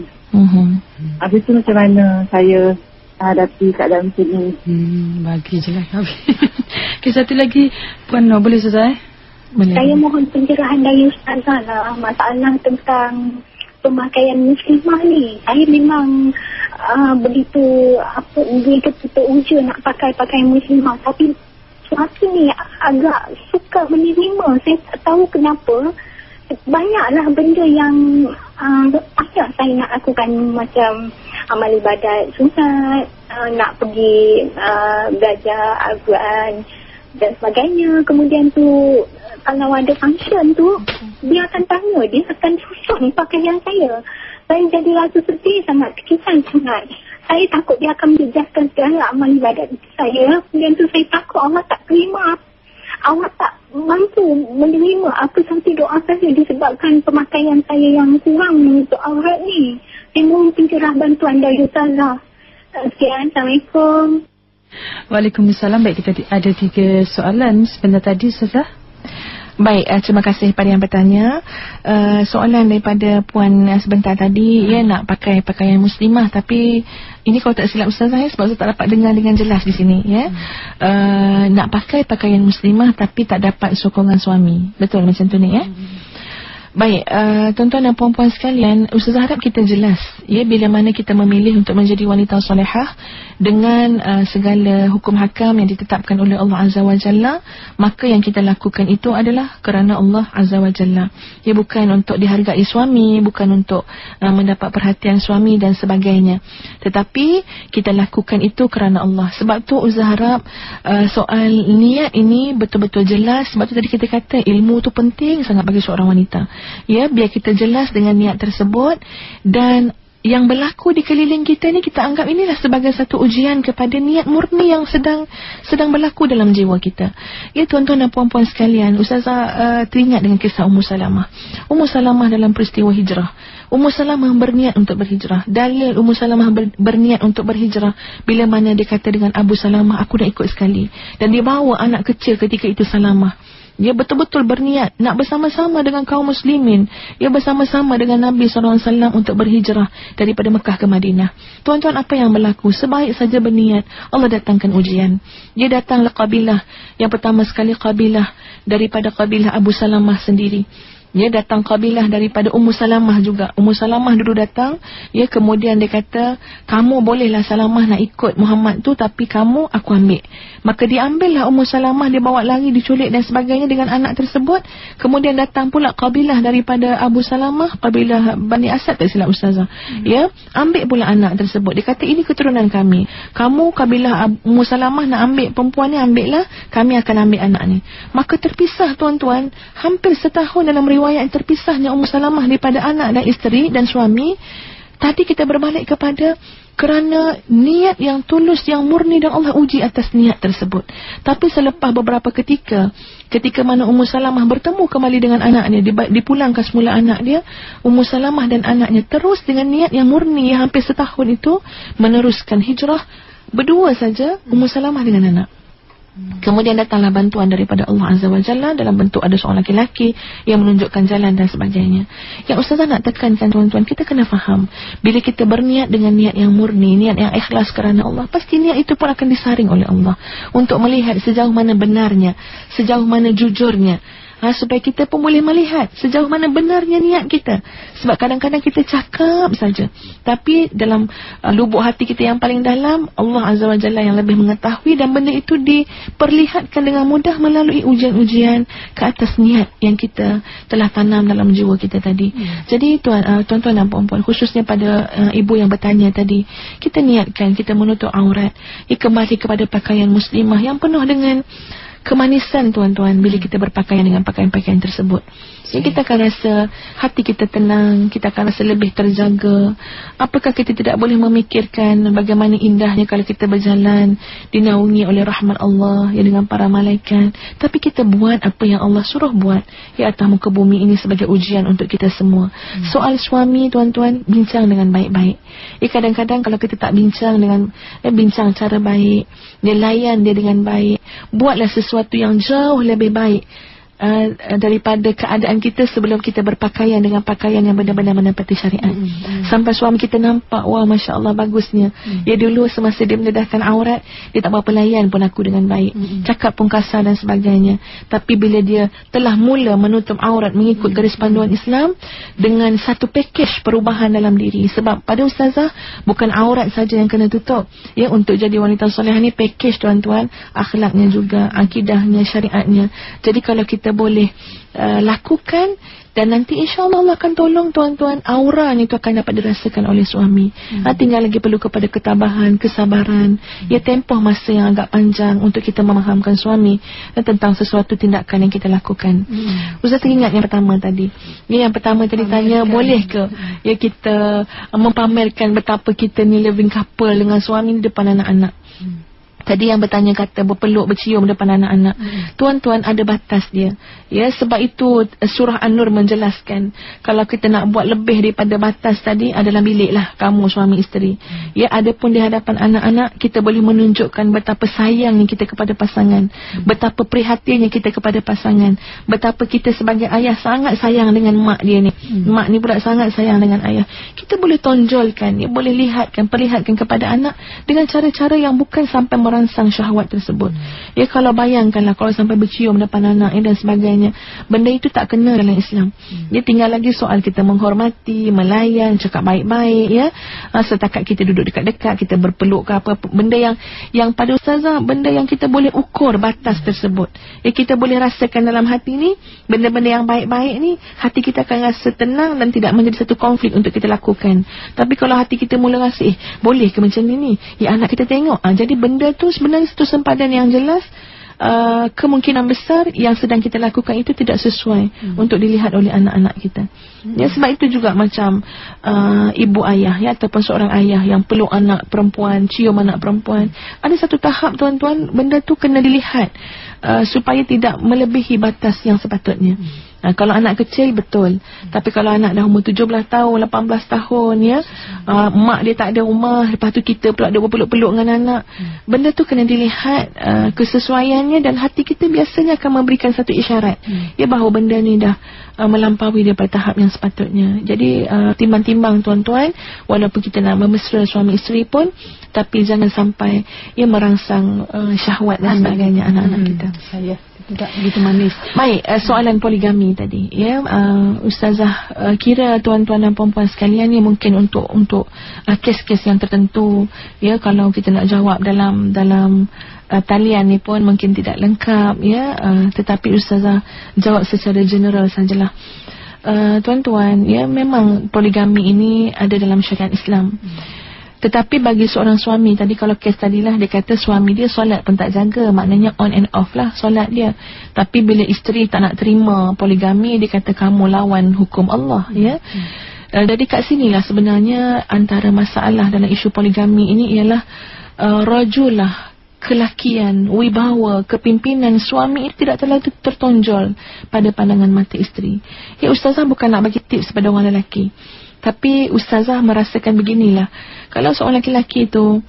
Habis tu macam mana saya hadapi keadaan macam ni? Bagi je lah kahwin. Okay, satu lagi Puan Nur, boleh Ustazah? Saya mohon pencerahan dari Ustazah lah masalah tentang pemakaian muslimah ni. Saya memang begitu teruja nak pakai pakaian muslimah, tapi suami ni agak suka menerima. Saya tak tahu kenapa. Banyaklah benda yang banyak saya nak lakukan, macam amal ibadat sunat, nak pergi belajar Al-Quran dan sebagainya. Kemudian tu kalau ada function tu, dia akan tanya, dia akan susun pakaian saya. Saya jadi rasa sedih sangat, kekisan sangat. Saya takut dia akan menjejaskan segala amal ibadat saya. Kemudian tu saya takut Allah tak terima, Allah tak mampu menerima apa sahaja doa saya disebabkan pemakaian saya yang kurang untuk aurat ni. Saya mohon pencerah bantuan dari Ustazah. Sekian, Assalamualaikum. Waalaikumsalam. Baik, kita ada 3 soalan sebentar tadi Ustazah. Baik, terima kasih pada yang bertanya. Soalan daripada Puan sebentar tadi, ia nak pakai pakaian muslimah, tapi ini kalau tak silap Ustazah, sebab saya tak dapat dengar dengan jelas di sini, ya. Nak pakai pakaian muslimah tapi tak dapat sokongan suami. Betul macam tu ni, ya. Baik, tuan-tuan dan puan-puan sekalian, Ustazah harap kita jelas, ya, bila mana kita memilih untuk menjadi wanita solehah dengan segala hukum hakam yang ditetapkan oleh Allah Azza wa Jalla, maka yang kita lakukan itu adalah kerana Allah Azza wa Jalla. Ya, bukan untuk dihargai suami, bukan untuk mendapat perhatian suami dan sebagainya, tetapi kita lakukan itu kerana Allah. Sebab tu Ustazah harap soal niat ini betul-betul jelas. Sebab tu tadi kita kata ilmu tu penting sangat bagi seorang wanita. Ya, biar kita jelas dengan niat tersebut, dan yang berlaku di keliling kita ni, kita anggap inilah sebagai satu ujian kepada niat murni yang sedang berlaku dalam jiwa kita. Ya, tuan-tuan dan puan-puan sekalian, Ustazah teringat dengan kisah Ummu Salamah. Ummu Salamah dalam peristiwa hijrah. Ummu Salamah berniat untuk berhijrah. Dalil Ummu Salamah berniat untuk berhijrah bila mana dia kata dengan Abu Salamah, aku dah ikut sekali. Dan dia bawa anak kecil ketika itu Salamah. Dia betul-betul berniat nak bersama-sama dengan kaum muslimin. Dia bersama-sama dengan Nabi SAW untuk berhijrah daripada Mekah ke Madinah. Tuan-tuan, apa yang berlaku? Sebaik saja berniat, Allah datangkan ujian. Dia datanglah kabilah. Yang pertama sekali kabilah daripada kabilah Abu Salamah sendiri. Ya, datang kabilah daripada Ummu Salamah juga. Ummu Salamah dulu datang, ya, kemudian dia kata, kamu bolehlah Salamah nak ikut Muhammad tu, tapi kamu aku ambil. Maka diambillah Ummu Salamah, dia bawa lari, diculik dan sebagainya dengan anak tersebut. Kemudian datang pula kabilah daripada Abu Salamah, kabilah Bani Asad, tak silap Ustazah. Ya, ambil pula anak tersebut. Dia kata, ini keturunan kami. Kamu kabilah Ummu Salamah nak ambil perempuan ni, ambillah, kami akan ambil anak ni. Maka terpisah tuan-tuan, hampir setahun dalam riwayat terpisahnya Ummu Salamah daripada anak dan isteri dan suami. Tadi kita berbalik kepada kerana niat yang tulus, yang murni, dan Allah uji atas niat tersebut. Tapi selepas beberapa ketika mana Ummu Salamah bertemu kembali dengan anaknya, dipulangkan semula anak dia, Ummu Salamah dan anaknya terus dengan niat yang murni yang hampir setahun itu meneruskan hijrah berdua saja, Ummu Salamah dengan anak. Kemudian datanglah bantuan daripada Allah Azza wa Jalla dalam bentuk ada seorang lelaki yang menunjukkan jalan dan sebagainya. Yang Ustazah nak tekankan tuan-tuan, kita kena faham, bila kita berniat dengan niat yang murni, niat yang ikhlas kerana Allah, pasti niat itu pun akan disaring oleh Allah untuk melihat sejauh mana benarnya, sejauh mana jujurnya. Supaya kita pun boleh melihat sejauh mana benarnya niat kita. Sebab kadang-kadang kita cakap saja, tapi dalam lubuk hati kita yang paling dalam, Allah Azza wa Jalla yang lebih mengetahui, dan benda itu diperlihatkan dengan mudah melalui ujian-ujian ke atas niat yang kita telah tanam dalam jiwa kita tadi. Jadi tuan-tuan dan puan-puan, khususnya pada ibu yang bertanya tadi, kita niatkan kita menutup aurat, kembali kepada pakaian muslimah yang penuh dengan kemanisan tuan-tuan bila kita berpakaian dengan pakaian-pakaian tersebut. Jadi kita akan rasa hati kita tenang, kita akan rasa lebih terjaga. Apakah kita tidak boleh memikirkan bagaimana indahnya kalau kita berjalan dinaungi oleh rahmat Allah, ya, dengan para malaikat. Tapi kita buat apa yang Allah suruh buat, ya, atas muka bumi ini sebagai ujian untuk kita semua. Soal suami tuan-tuan, bincang dengan baik-baik. Kadang-kadang kalau kita tak bincang dengan bincang cara baik, dia layan dia dengan baik, buatlah sesuatu yang jauh lebih baik daripada keadaan kita sebelum kita berpakaian dengan pakaian yang benar-benar menepati syariat. Sampai suami kita nampak, wah, Masya Allah, bagusnya. Ya, dulu semasa dia mendedahkan aurat, dia tak berapa layan pun aku dengan baik, cakap pun kasar dan sebagainya. Tapi bila dia telah mula menutup aurat mengikut garis panduan Islam, dengan satu pakej perubahan dalam diri. Sebab pada Ustazah, bukan aurat saja yang kena tutup, ya, untuk jadi wanita solehah ni pakej tuan-tuan, akhlaknya juga, akidahnya, syariatnya. Jadi kalau kita boleh lakukan, dan nanti insya-Allah Allah akan tolong tuan-tuan, aura ni tu akan dapat dirasakan oleh suami. Tinggal lagi perlu kepada ketabahan, kesabaran, ya, tempoh masa yang agak panjang untuk kita memahamkan suami tentang sesuatu tindakan yang kita lakukan. Ustaz ingat yang pertama tadi. Yang pertama tadi tanya, boleh ke ya kita mempamerkan betapa kita ni living couple dengan suami di depan anak-anak. Tadi yang bertanya kata berpeluk, bercium depan anak-anak. Tuan-tuan, ada batas dia. Ya, sebab itu surah An-Nur menjelaskan, kalau kita nak buat lebih daripada batas tadi, adalah biliklah kamu suami isteri. Ya, adapun di hadapan anak-anak, kita boleh menunjukkan betapa sayangnya kita kepada pasangan, betapa prihatinnya kita kepada pasangan, betapa kita sebagai ayah sangat sayang dengan mak dia ni. Mak ni pula sangat sayang dengan ayah. Kita boleh tonjolkan, ya, boleh perlihatkan kepada anak dengan cara-cara yang bukan sampai merangsang syahwat tersebut. Ya, kalau bayangkanlah kalau sampai bercium depan anak dan sebagainya, benda itu tak kena dalam Islam. Dia tinggal lagi soal kita menghormati, melayan, cakap baik-baik, ya. Setakat kita duduk dekat-dekat, kita berpeluk ke apa, benda yang pada Ustazah, benda yang kita boleh ukur batas tersebut. Ya, kita boleh rasakan dalam hati ni, benda-benda yang baik-baik ni, hati kita akan rasa tenang dan tidak menjadi satu konflik untuk kita lakukan. Tapi kalau hati kita mula rasa, boleh ke macam ni? Ya, anak kita tengok. Jadi benda tu sebenarnya satu sempadan yang jelas, kemungkinan besar yang sedang kita lakukan itu tidak sesuai untuk dilihat oleh anak-anak kita. Ya, sebab itu juga macam ibu ayah, ya, ataupun seorang ayah yang peluk anak perempuan, cium anak perempuan, ada satu tahap tuan-tuan, benda tu kena dilihat supaya tidak melebihi batas yang sepatutnya. Kalau anak kecil betul, tapi kalau anak dah umur 17 tahun, 18 tahun, ya, mak dia tak ada rumah, lepas tu kita pula ada berpeluk-peluk dengan anak, benda tu kena dilihat kesesuaiannya, dan hati kita biasanya akan memberikan satu isyarat, ya, bahawa benda ni dah melampaui daripada tahap yang sepatutnya. Jadi timbang-timbang tuan-tuan, walaupun kita nak memesra suami isteri pun, tapi jangan sampai ia merangsang syahwat dan sebagainya anak-anak kita. tidak begitu manis. Baik, soalan poligami tadi, ya, Ustazah, kira tuan-tuan dan puan-puan sekalian ni mungkin untuk kes-kes yang tertentu, ya, kalau kita nak jawab dalam talian ni pun mungkin tidak lengkap, ya, tetapi Ustazah jawab secara general sajalah. Tuan-tuan, ya, memang poligami ini ada dalam syariat Islam. Tetapi bagi seorang suami, tadi kalau kes tadilah dia kata suami dia solat pun tak jaga, maknanya on and off lah solat dia. Tapi bila isteri tak nak terima poligami, dia kata kamu lawan hukum Allah, ya. Jadi kat sinilah sebenarnya antara masalah dalam isu poligami ini ialah rajulah, kelakian, wibawa, kepimpinan suami itu tidak terlalu tertonjol pada pandangan mata isteri. Ya, Ustazah bukan nak bagi tips kepada orang lelaki, tapi Ustazah merasakan beginilah. Kalau seorang lelaki itu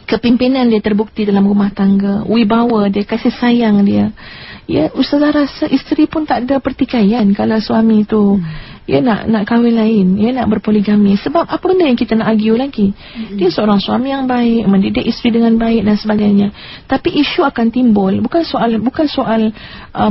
kepimpinan dia terbukti dalam rumah tangga, wibawa dia, kasih sayang dia, ya, Ustazah rasa isteri pun tak ada pertikaian kalau suami itu ya nak kahwin lain, ya, nak berpoligami. Sebab apa benda yang kita nak argue lagi? Dia seorang suami yang baik, mendidik isteri dengan baik dan sebagainya. Tapi isu akan timbul, bukan soal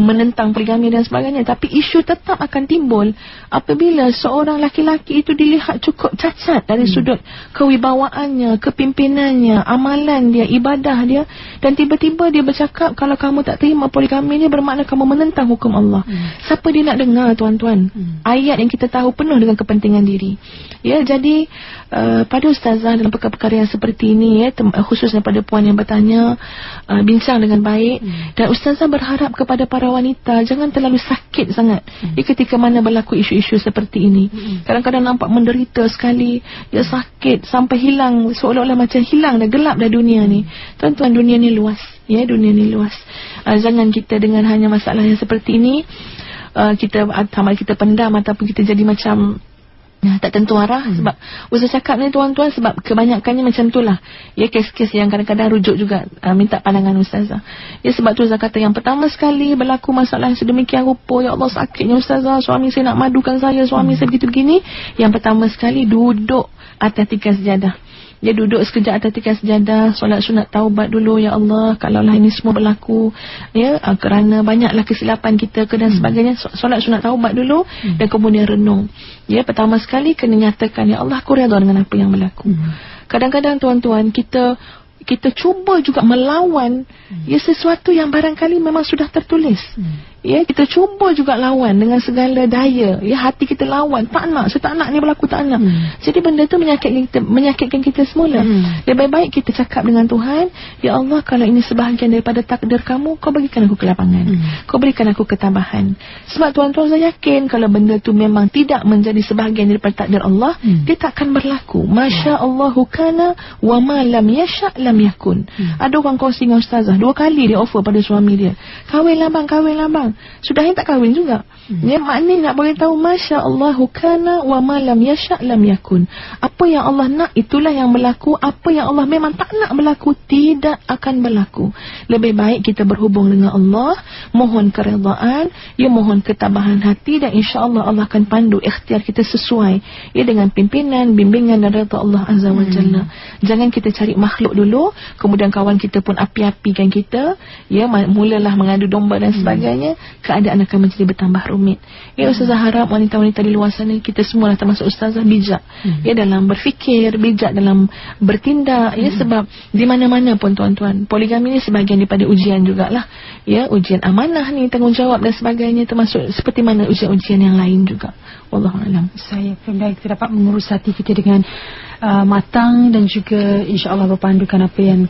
menentang poligami dan sebagainya, tapi isu tetap akan timbul apabila seorang laki-laki itu dilihat cukup cacat dari sudut kewibawaannya, kepimpinannya, amalan dia, ibadah dia, dan tiba-tiba dia bercakap kalau kamu tak terima poligami ni bermakna kamu menentang hukum Allah. Siapa dia nak dengar, tuan-tuan? Ayat yang kita tahu penuh dengan kepentingan diri. Ya, jadi pada Ustazah dalam perkara-perkara yang seperti ini, ya, khususnya pada puan yang bertanya, bincang dengan baik, dan Ustazah berharap kepada para wanita jangan terlalu sakit sangat ketika mana berlaku isu-isu seperti ini. Kadang-kadang nampak menderita sekali, ya, sakit sampai hilang, seolah-olah macam hilang dah, gelap dah dunia ni. Tuan-tuan, dunia ni luas, ya, dunia ni luas. Jangan kita dengan hanya masalah yang seperti ini kita pendam ataupun kita jadi macam tak tentu arah. Sebab Ustaz cakap ni, tuan-tuan, sebab kebanyakannya macam itulah, ya, kes-kes yang kadang-kadang rujuk juga minta pandangan Ustazah. Ya, sebab tu Ustazah kata yang pertama sekali berlaku masalah yang sedemikian rupa, ya Allah sakitnya Ustazah, suami saya nak madukan saya, suami saya begitu begini. Yang pertama sekali duduk atas tikar sejadah. Dia duduk sekejap atas tikar sejadah, solat sunat taubat dulu, ya Allah, kalaulah ini semua berlaku, ya, kerana banyaklah kesilapan kita dan sebagainya, solat sunat taubat dulu, dan kemudian renung. Ya, pertama sekali kena nyatakan, ya Allah, aku redha dengan apa yang berlaku. Kadang-kadang tuan-tuan, kita cuba juga melawan ya, sesuatu yang barangkali memang sudah tertulis. Ya, kita cuba juga lawan dengan segala daya. Ya, hati kita lawan, tak nak, saya tak nak ni berlaku, tak nak. Jadi benda tu menyakitkan kita semula. Lebih baik kita cakap dengan Tuhan, ya Allah, kalau ini sebahagian daripada takdir kamu, kau bagikan aku kelapangan, kau berikan aku ketabahan. Sebab tuan-tuan, saya yakin kalau benda tu memang tidak menjadi sebahagian daripada takdir Allah, dia takkan berlaku. Masya Allahu kana wa ma lam yasha lam yakun. Ada orang kongsi dengan Ustazah 2 kali dia offer pada suami dia, kahwinlah bang, kahwinlah bang. Sudah tak kahwin juga. Ya, maknanya nak beritahu Masya Allahu kana wa ma lam yasha lam yakun. Apa yang Allah nak, itulah yang berlaku. Apa yang Allah memang tak nak berlaku, tidak akan berlaku. Lebih baik kita berhubung dengan Allah, mohon keredaan, ya, mohon ketabahan hati, dan insya-Allah Allah akan pandu ikhtiar kita sesuai ya dengan pimpinan, bimbingan dan redha Allah Azza wa Jalla. Jangan kita cari makhluk dulu, kemudian kawan kita pun api-apikan kita, ya, mulalah mengadu domba dan sebagainya, keadaan akan menjadi bertambah rumit. Ya, Ustazah harap wanita-wanita di luar sana, kita semua termasuk Ustazah, bijak ya dalam berfikir, bijak dalam bertindak, ya, sebab di mana-mana pun tuan-tuan, poligami ni sebahagian daripada ujian jugalah, ya, ujian amanah ni, tanggungjawab dan sebagainya, termasuk seperti mana ujian-ujian yang lain juga. Wallahualam. Saya pernah kita dapat mengurus hati kita dengan matang dan juga insya-Allah berpandukan apa yang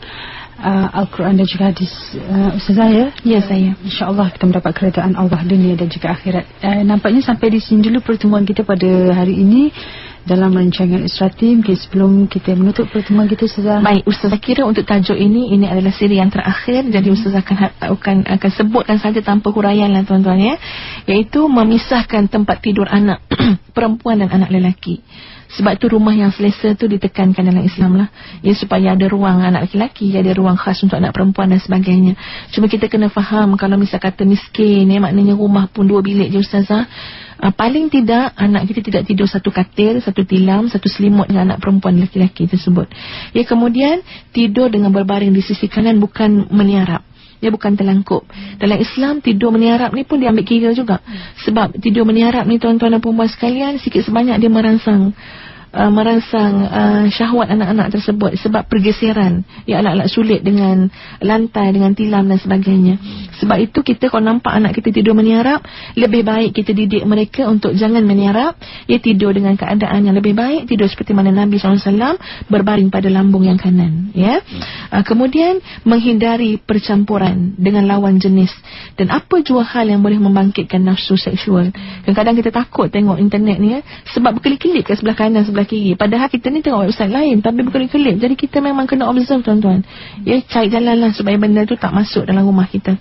Al-Quran dan juga hadis. Ustazah, ya? Ya, saya. InsyaAllah kita mendapat keredaan Allah dunia dan juga akhirat. Nampaknya sampai di sini dulu pertemuan kita pada hari ini dalam rancangan Isra-T. Mungkin sebelum kita menutup pertemuan kita, Ustazah. Baik, Ustazah kira untuk tajuk ini adalah siri yang terakhir. Jadi Ustazah akan sebutkan saja tanpa huraian lah tuan-tuan, ya. Iaitu memisahkan tempat tidur anak perempuan dan anak lelaki. Sebab tu rumah yang selesa tu ditekankan dalam Islam lah, ya, supaya ada ruang anak lelaki, ada ruang khas untuk anak perempuan dan sebagainya. Cuma kita kena faham, kalau misal kata miskin, ya, maknanya rumah pun 2 bilik je Ustazah, paling tidak anak kita tidak tidur satu katil, satu tilam, satu selimut dengan anak perempuan lelaki tersebut. Ya, kemudian tidur dengan berbaring di sisi kanan, bukan meniarap. dia bukan terlangkup. Dalam Islam tidur meniarap ni pun dia ambil kira juga. Sebab tidur meniarap ni tuan-tuan dan perempuan sekalian, sikit sebanyak dia merangsang syahwat anak-anak tersebut sebab pergeseran yang anak-anak sulit dengan lantai, dengan tilam dan sebagainya. Sebab itu kita kalau nampak anak kita tidur meniarap, lebih baik kita didik mereka untuk jangan meniarap, ia tidur dengan keadaan yang lebih baik, tidur seperti mana Nabi SAW berbaring pada lambung yang kanan, ya. Kemudian menghindari percampuran dengan lawan jenis. Dan apa jua hal yang boleh membangkitkan nafsu seksual. Kadang-kadang kita takut tengok internet ni, ya, sebab berkelip-kelip kat sebelah kanan, sebelah kiri. Padahal kita ni tengok website lain tapi berkelip-kelip. Jadi kita memang kena observe tuan-tuan. Ya, cari jalan lah supaya benda tu tak masuk dalam rumah kita.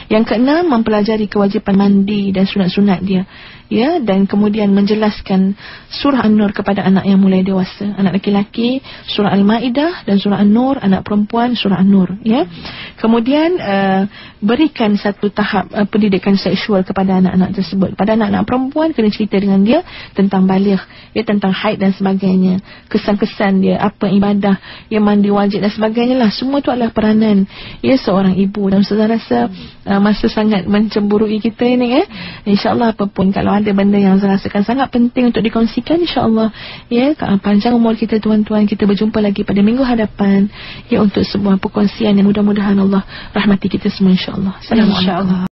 Yang keenam, mempelajari kewajipan mandi dan sunat-sunat dia. Ya, dan kemudian menjelaskan surah An-Nur kepada anak yang mulai dewasa. Anak lelaki surah Al-Maidah dan surah An-Nur, anak perempuan surah An-Nur, ya. Kemudian berikan satu tahap pendidikan seksual kepada anak-anak tersebut. Pada anak-anak perempuan kena cerita dengan dia tentang baligh, ya, tentang haid dan sebagainya, kesan-kesan dia, apa ibadah yang mandi wajib dan sebagainya lah. Semua tu adalah peranan, ya, seorang ibu. Dan saya rasa masa sangat mencemburui kita ini, ya. InsyaAllah apapun, kalau ada benda yang saya rasakan sangat penting untuk dikongsikan, insyaAllah, ya, panjang umur kita tuan-tuan. Kita berjumpa lagi pada minggu hadapan, ya, untuk sebuah perkongsian yang mudah-mudahan Allah rahmati kita semua, insyaAllah. Assalamualaikum.